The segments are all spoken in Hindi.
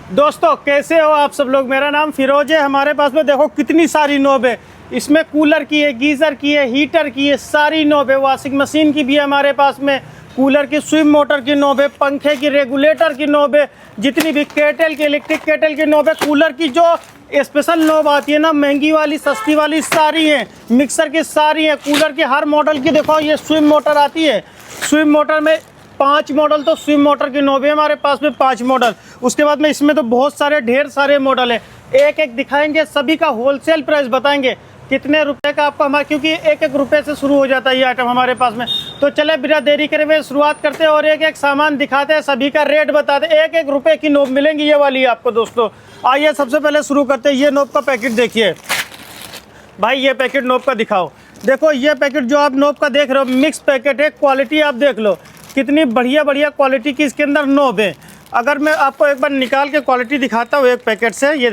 दोस्तों कैसे हो आप सब लोग। मेरा नाम फिरोज है। हमारे पास में देखो कितनी सारी नॉब है। इसमें कूलर की है, गीज़र की है, हीटर की है, सारी नॉब है। वॉशिंग मशीन की भी है हमारे पास में। कूलर की स्विम मोटर की नॉब है, पंखे की, रेगुलेटर की नॉब है, जितनी भी केटल की, इलेक्ट्रिक केटल की नॉब है। कूलर की जो स्पेशल नॉब आती है ना, महंगी वाली सस्ती वाली सारी हैं। मिक्सर की सारी हैं। कूलर की हर मॉडल की देखो ये स्विम मोटर आती है। स्विम मोटर में 5 मॉडल तो स्विम मोटर की नॉब है हमारे पास में, 5 मॉडल। उसके बाद में इसमें तो बहुत सारे ढेर सारे मॉडल है। एक एक दिखाएंगे, सभी का होलसेल प्राइस बताएंगे कितने रुपए का आपको हमारे, क्योंकि एक एक रुपए से शुरू हो जाता है ये आइटम हमारे पास में। तो चले बिना देरी करे हुए शुरुआत करते हैं और एक एक सामान दिखाते हैं, सभी का रेट बताते हैं। एक एक रुपए की नॉब मिलेंगी ये वाली आपको दोस्तों। आइए सबसे पहले शुरू करते हैं। ये नॉब का पैकेट देखिए भाई, ये पैकेट नॉब का दिखाओ। देखो ये पैकेट जो आप नॉब का देख रहे हो मिक्स पैकेट है। क्वालिटी आप देख लो कितनी बढ़िया बढ़िया क्वालिटी की इसके अंदर नॉब है। अगर मैं आपको एक बार निकाल के क्वालिटी दिखाता हूँ एक पैकेट से, ये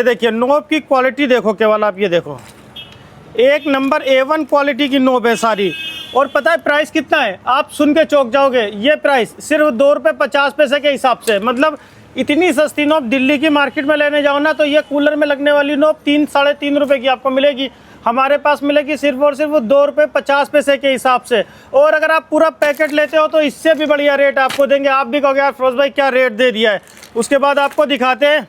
देखिए नॉब की क्वालिटी देखो केवल आप। ये देखो एक नंबर A1 क्वालिटी की नॉब है सारी। और पता है प्राइस कितना है? आप सुन के चौंक जाओगे। ये प्राइस सिर्फ 2 रुपये 50 पैसे के हिसाब से, मतलब इतनी सस्ती नॉब दिल्ली की मार्केट में लेने जाओ ना तो ये कूलर में लगने वाली नॉब 3 साढ़े 3 रुपये की आपको मिलेगी। हमारे पास मिलेगी सिर्फ और सिर्फ 2 रुपये 50 पैसे के हिसाब से। और अगर आप पूरा पैकेट लेते हो तो इससे भी बढ़िया रेट आपको देंगे। आप भी कहोगे यार फिरोज भाई क्या रेट दे दिया है। उसके बाद आपको दिखाते हैं,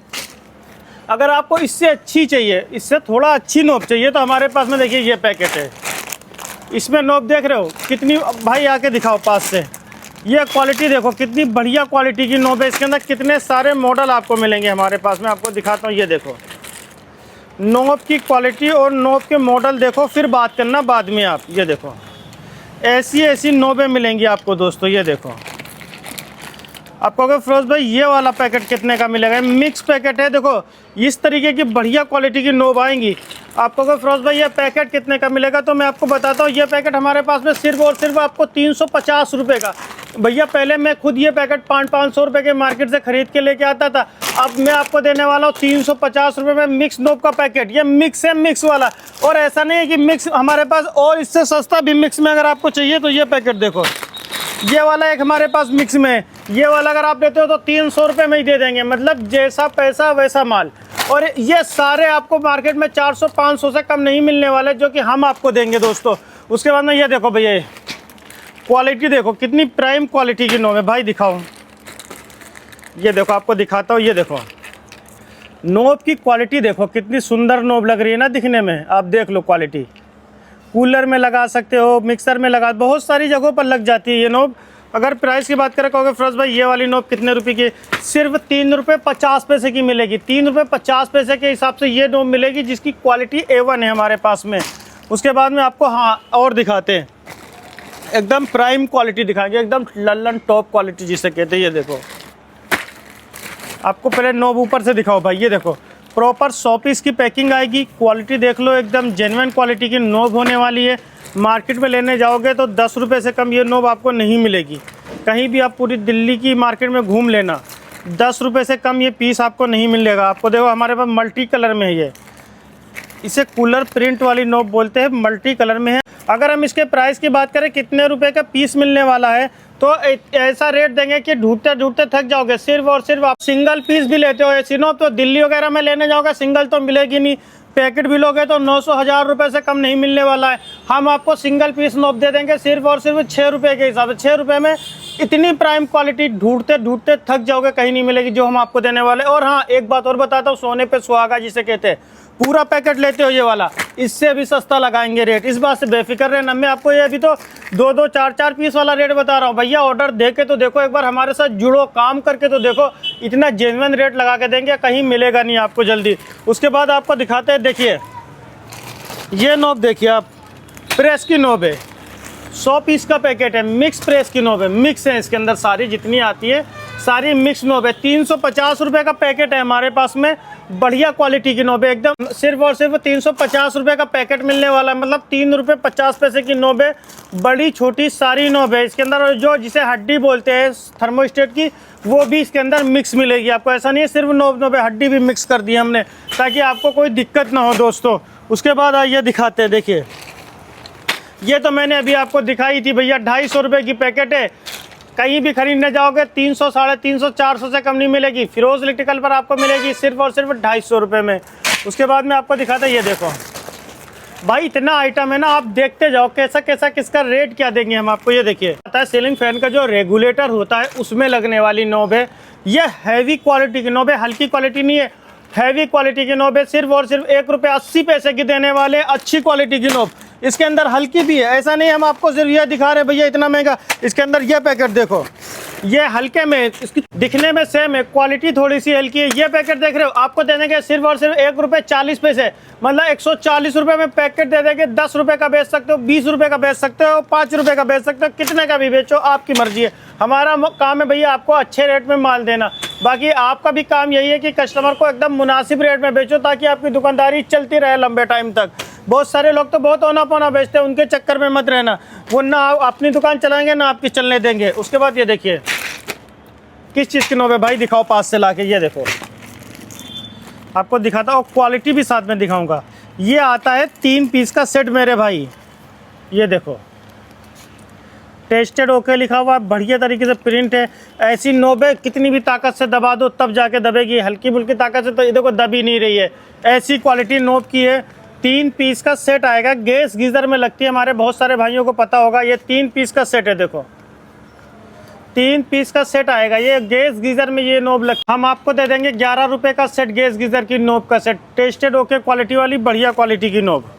अगर आपको इससे अच्छी चाहिए, इससे थोड़ा अच्छी नॉब चाहिए तो हमारे पास में देखिए ये पैकेट है। इसमें नॉब देख रहे हो कितनी, भाई आके दिखाओ पास से। ये क्वालिटी देखो कितनी बढ़िया क्वालिटी की नॉब है। इसके अंदर कितने सारे मॉडल आपको मिलेंगे हमारे पास में। आपको दिखाता हूँ, ये देखो नॉब की क्वालिटी और नॉब के मॉडल देखो, फिर बात करना बाद में आप। ये देखो ऐसी ऐसी नॉबें मिलेंगी आपको दोस्तों। ये देखो आप कहोगे फिरोज भाई ये वाला पैकेट कितने का मिलेगा? मिक्स पैकेट है। देखो इस तरीके की बढ़िया क्वालिटी की नॉब आएंगी। आप कहोगे फिरोज भाई ये पैकेट कितने का मिलेगा? तो मैं आपको बताता हूँ, ये पैकेट हमारे पास में सिर्फ और सिर्फ आपको 350 रुपये का। भैया पहले मैं खुद ये पैकेट 500 रुपये के मार्केट से ख़रीद के लेके आता था। अब मैं आपको देने वाला हूँ 350 रुपये में मिक्स नॉब का पैकेट। ये मिक्स है, मिक्स वाला। और ऐसा नहीं है कि मिक्स हमारे पास और इससे सस्ता भी मिक्स में अगर आपको चाहिए तो ये पैकेट देखो, ये वाला एक हमारे पास मिक्स में है। ये वाला अगर आप लेते हो तो 300 रुपये में ही दे देंगे, मतलब जैसा पैसा वैसा माल। और ये सारे आपको मार्केट में 400-500 से कम नहीं मिलने वाले, जो कि हम आपको देंगे दोस्तों। उसके बाद में ये देखो भैया क्वालिटी देखो कितनी प्राइम क्वालिटी की नॉब है। भाई दिखाओ, ये देखो आपको दिखाता हूँ। ये देखो नॉब की क्वालिटी देखो कितनी सुंदर नॉब लग रही है ना दिखने में। आप देख लो क्वालिटी। कूलर में लगा सकते हो, मिक्सर में लगा, बहुत सारी जगहों पर लग जाती है ये नॉब। अगर प्राइस की बात करें कहोगे फिरोज भाई ये वाली नॉब कितने रुपए की? सिर्फ 3 रुपये 50 पैसे की मिलेगी। 3 रुपये 50 पैसे के हिसाब से ये नॉब मिलेगी, जिसकी क्वालिटी A1 है हमारे पास में। उसके बाद में आपको हाँ और दिखाते हैं, एकदम प्राइम क्वालिटी दिखाएंगे, एकदम लल्लन टॉप क्वालिटी जिसे कहते हैं। ये देखो आपको पहले नॉब ऊपर से दिखाओ भाई। ये देखो प्रॉपर 100 पीस की पैकिंग आएगी। क्वालिटी देख लो एकदम जेन्युइन क्वालिटी की नॉब होने वाली है। मार्केट में लेने जाओगे तो 10 रुपये से कम ये नॉब आपको नहीं मिलेगी। कहीं भी आप पूरी दिल्ली की मार्केट में घूम लेना, 10 रुपये से कम ये पीस आपको नहीं मिलेगा। आपको देखो हमारे पास मल्टी कलर में है ये, इसे कूलर प्रिंट वाली नॉब बोलते हैं, मल्टी कलर में है। अगर हम इसके प्राइस की बात करें कितने रुपए का पीस मिलने वाला है, तो ऐसा रेट देंगे कि ढूंढते ढूंढते थक जाओगे। सिर्फ और सिर्फ आप सिंगल पीस भी लेते हो ऐसी नॉब तो दिल्ली वगैरह में लेने जाओगे सिंगल तो मिलेगी नहीं। पैकेट भी लोगे तो 900-1000 रुपये से कम नहीं मिलने वाला है। हम आपको सिंगल पीस नॉब दे देंगे सिर्फ और सिर्फ 6 रुपये के हिसाब से। 6 रुपये में इतनी प्राइम क्वालिटी ढूंढते ढूंढते थक जाओगे, कहीं नहीं मिलेगी जो हम आपको देने वाले। और हाँ एक बात और बताता हूँ, सोने पे सुहागा जिसे कहते हैं, पूरा पैकेट लेते हो ये वाला, इससे भी सस्ता लगाएंगे रेट। इस बात से बेफिक्र रहना। मैं आपको ये अभी तो 2-2 4-4 पीस वाला रेट बता रहा हूँ। भैया ऑर्डर दे के तो देखो, एक बार हमारे साथ जुड़ो, काम करके तो देखो, इतना जेन्युइन रेट लगा के देंगे, कहीं मिलेगा नहीं आपको जल्दी। उसके बाद आपको दिखाते हैं, देखिए ये नॉब देखिए आप, प्रेस की नॉब है, 100 पीस का पैकेट है, मिक्स प्रेस की नॉब है। मिक्स है इसके अंदर सारी जितनी आती है सारी मिक्स नॉब है। 350 रुपये का पैकेट है हमारे पास में, बढ़िया क्वालिटी की नॉब है एकदम। सिर्फ और सिर्फ 350 रुपये का पैकेट मिलने वाला है, मतलब 3 रुपये 50 पैसे की नॉब है। बड़ी छोटी सारी नॉब है इसके अंदर। जो जिसे हड्डी बोलते हैं थर्मोस्टेट की, वो भी इसके अंदर मिक्स मिलेगी आपको। ऐसा नहीं है सिर्फ नॉब है, हड्डी भी मिक्स कर दी हमने ताकि आपको कोई दिक्कत ना हो दोस्तों। उसके बाद आइए दिखाते हैं, देखिए ये तो मैंने अभी आपको दिखाई थी भैया, 250 रुपये की पैकेट है। कहीं भी खरीदने जाओगे 300, 350, 400 से कम नहीं मिलेगी। फिरोज इलेक्ट्रिकल पर आपको मिलेगी सिर्फ और सिर्फ 250 रुपये में। उसके बाद में आपको दिखाता है, ये देखो भाई इतना आइटम है ना, आप देखते जाओ कैसा कैसा किसका रेट क्या देंगे हम आपको। ये देखिए आता है सीलिंग फैन का जो रेगुलेटर होता है उसमें लगने वाली नॉब है। ये हैवी क्वालिटी की नॉब है, हल्की क्वालिटी नहीं है, हैवी क्वालिटी की नॉब है। सिर्फ और सिर्फ 1 रुपये 80 पैसे की देने वाले अच्छी क्वालिटी की नॉब। इसके अंदर हल्की भी है, ऐसा नहीं हम आपको सिर्फ ये दिखा रहे भैया इतना महंगा। इसके अंदर ये पैकेट देखो, ये हल्के में, इसकी दिखने में सेम है, क्वालिटी थोड़ी सी हल्की है। ये पैकेट देख रहे हो, आपको दे देंगे सिर्फ और सिर्फ 1 रुपये 40 पैसे, मतलब 140 रुपये में पैकेट दे देंगे। 10 रुपये का बेच सकते हो, 20 रुपये का बेच सकते हो, 5 रुपये का बेच सकते हो, कितने का भी बेचो, आपकी मर्जी है। हमारा काम है भैया आपको अच्छे रेट में माल देना। बाकी आपका भी काम यही है कि कस्टमर को एकदम मुनासिब रेट में बेचो, ताकि आपकी दुकानदारी चलती रहे लंबे टाइम तक। बहुत सारे लोग तो बहुत औना पौना बेचते हैं, उनके चक्कर में मत रहना, वो ना अपनी दुकान चलाएंगे ना आपकी चलने देंगे। उसके बाद ये देखिए किस चीज़ की नॉब है भाई, दिखाओ पास से लाके। ये देखो आपको दिखाता हूँ, क्वालिटी भी साथ में दिखाऊंगा। ये आता है 3 पीस का सेट मेरे भाई। ये देखो टेस्टेड ओके लिखा हुआ, बढ़िया तरीके से प्रिंट है। ऐसी नॉब है कितनी भी ताकत से दबा दो तब जाके दबेगी, हल्की फुल्की ताकत से तो ये देखो दबी नहीं रही है। ऐसी क्वालिटी नॉब की है। 3 पीस का सेट आएगा, गैस गीज़र में लगती है, हमारे बहुत सारे भाइयों को पता होगा। ये 3 पीस का सेट है, देखो 3 पीस का सेट आएगा। ये गैस गीज़र में ये नॉब हम आपको दे देंगे 11 रुपये का सेट, गैस गीज़र की नॉब का सेट, टेस्टेड ओके क्वालिटी वाली बढ़िया क्वालिटी की नॉब।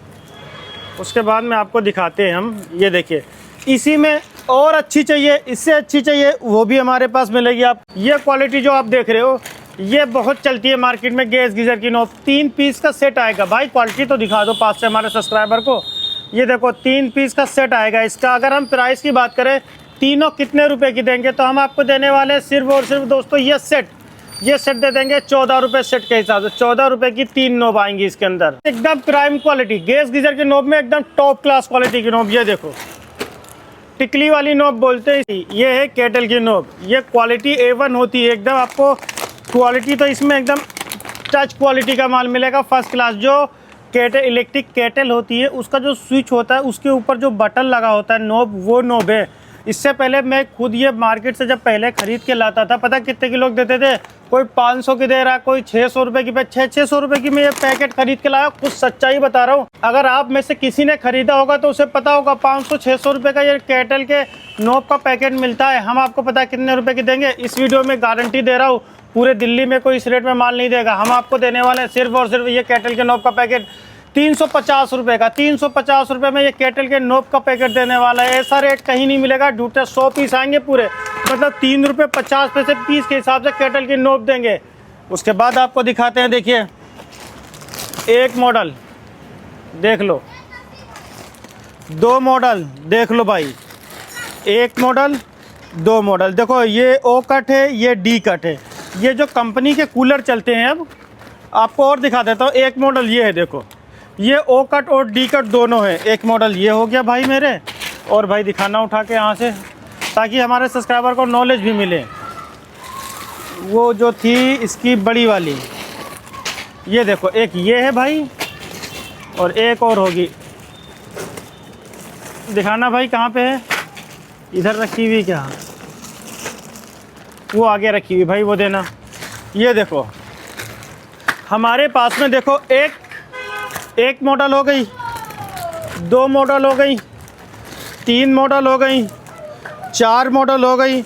उसके बाद में आपको दिखाते हैं हम, ये देखिए इसी में और अच्छी चाहिए, इससे अच्छी चाहिए, वो भी हमारे पास मिलेगी। आप ये क्वालिटी जो आप देख रहे हो ये बहुत चलती है मार्केट में, गैस गीज़र की नॉब। 3 पीस का सेट आएगा भाई, क्वालिटी तो दिखा दो पास से हमारे सब्सक्राइबर को। ये देखो 3 पीस का सेट आएगा इसका। अगर हम प्राइस की बात करें तीनों कितने रुपए की देंगे, तो हम आपको देने वाले सिर्फ और सिर्फ दोस्तों ये सेट दे देंगे 14 रुपये सेट के हिसाब से। 14 रुपये की 3 नॉब आएंगी इसके अंदर, एकदम प्राइम क्वालिटी गैस गीज़र की नॉब में, एकदम टॉप क्लास क्वालिटी की नॉब। ये देखो टिकली वाली नॉब बोलते हैं, ये है केटल की नॉब। ये क्वालिटी A1 होती है एकदम, आपको क्वालिटी तो इसमें एकदम टच क्वालिटी का माल मिलेगा फर्स्ट क्लास। जो केटल इलेक्ट्रिक केटल होती है उसका जो स्विच होता है उसके ऊपर जो बटन लगा होता है नॉब, वो नॉब है। इससे पहले मैं खुद ये मार्केट से जब पहले ख़रीद के लाता था, पता कितने की लोग देते थे, कोई 500 की दे रहा है, कोई 600 रुपये की। 600 रुपये की मैं ये पैकेट खरीद के लाया, कुछ सच्चाई बता रहा हूँ। अगर आप में से किसी ने खरीदा होगा तो उसे पता होगा 500-600 रुपये का ये केटल के नॉब का पैकेट मिलता है। हम आपको पता है कितने रुपये की देंगे, इस वीडियो में गारंटी दे रहा हूँ, पूरे दिल्ली में कोई इस रेट में माल नहीं देगा। हम आपको देने वाले हैं सिर्फ और सिर्फ ये केटल के नॉब का पैकेट 350 रुपये का। 350 रुपये में ये केटल के नॉब का पैकेट देने वाला है। ऐसा रेट कहीं नहीं मिलेगा, ढूंढते 100 पीस आएंगे पूरे, मतलब 3 रुपये 50 पैसे पीस के हिसाब से केटल की नॉब देंगे। उसके बाद आपको दिखाते हैं, देखिए एक मॉडल देख लो, 2 मॉडल देख लो भाई, एक मॉडल 2 मॉडल। देखो ये O कट है, ये D कट है। ये जो कंपनी के कूलर चलते हैं, अब आपको और दिखा देता हूँ। एक मॉडल ये है, देखो ये O कट और D कट दोनों है। एक मॉडल ये हो गया भाई मेरे, और भाई दिखाना उठा के यहाँ से, ताकि हमारे सब्सक्राइबर को नॉलेज भी मिले। वो जो थी इसकी बड़ी वाली, ये देखो एक ये है भाई, और एक और होगी। दिखाना भाई कहाँ पे है, इधर रखी हुई क्या, वो आगे रखी हुई भाई, वो देना। ये देखो हमारे पास में देखो एक मॉडल हो गई, 2 मॉडल हो गई, 3 मॉडल हो गई, 4 मॉडल हो गई,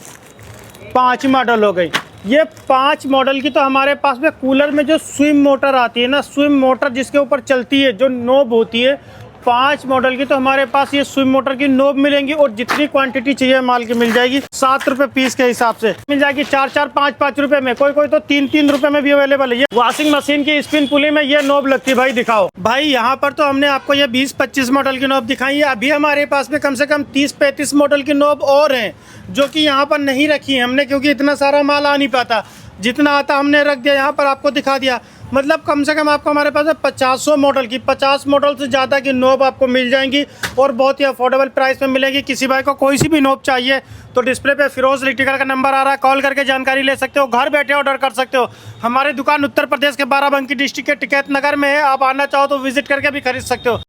5 मॉडल हो गई। ये 5 मॉडल की तो हमारे पास में कूलर में जो स्विम मोटर आती है ना, स्विम मोटर जिसके ऊपर चलती है, जो नोब होती है, 5 मॉडल की तो हमारे पास ये स्विम मोटर की नोब मिलेंगी। और जितनी क्वांटिटी चाहिए माल की मिल जाएगी। 7 रुपये पीस के हिसाब से मिल जाएगी, 4-4, 5-5 रुपये में, कोई तो 3-3 रुपये में भी अवेलेबल है। ये वॉशिंग मशीन की स्पिन पुली में ये नोब लगती है भाई, दिखाओ भाई। यहाँ पर तो हमने आपको ये 20-25 मॉडल की नोब दिखाई है। अभी हमारे पास में कम से कम 30-35 मॉडल की नोब और हैं, जो कि यहाँ पर नहीं रखी है हमने, क्योंकि इतना सारा माल आ नहीं पाता। जितना आता हमने रख दिया, यहाँ पर आपको दिखा दिया। मतलब कम से कम आपको हमारे पास 50 मॉडल की, 50 मॉडल से ज़्यादा की नोब आपको मिल जाएंगी, और बहुत ही अफोर्डेबल प्राइस में मिलेगी। किसी भाई को कोई सी भी नोब चाहिए तो डिस्प्ले पे फिरोज इलेक्ट्रिकल का नंबर आ रहा है, कॉल करके जानकारी ले सकते हो, घर बैठे ऑर्डर कर सकते हो। हमारी दुकान उत्तर प्रदेश के बाराबंकी डिस्ट्रिक्ट के टिकैत नगर में है। आप आना चाहो तो विजिट करके भी खरीद सकते हो।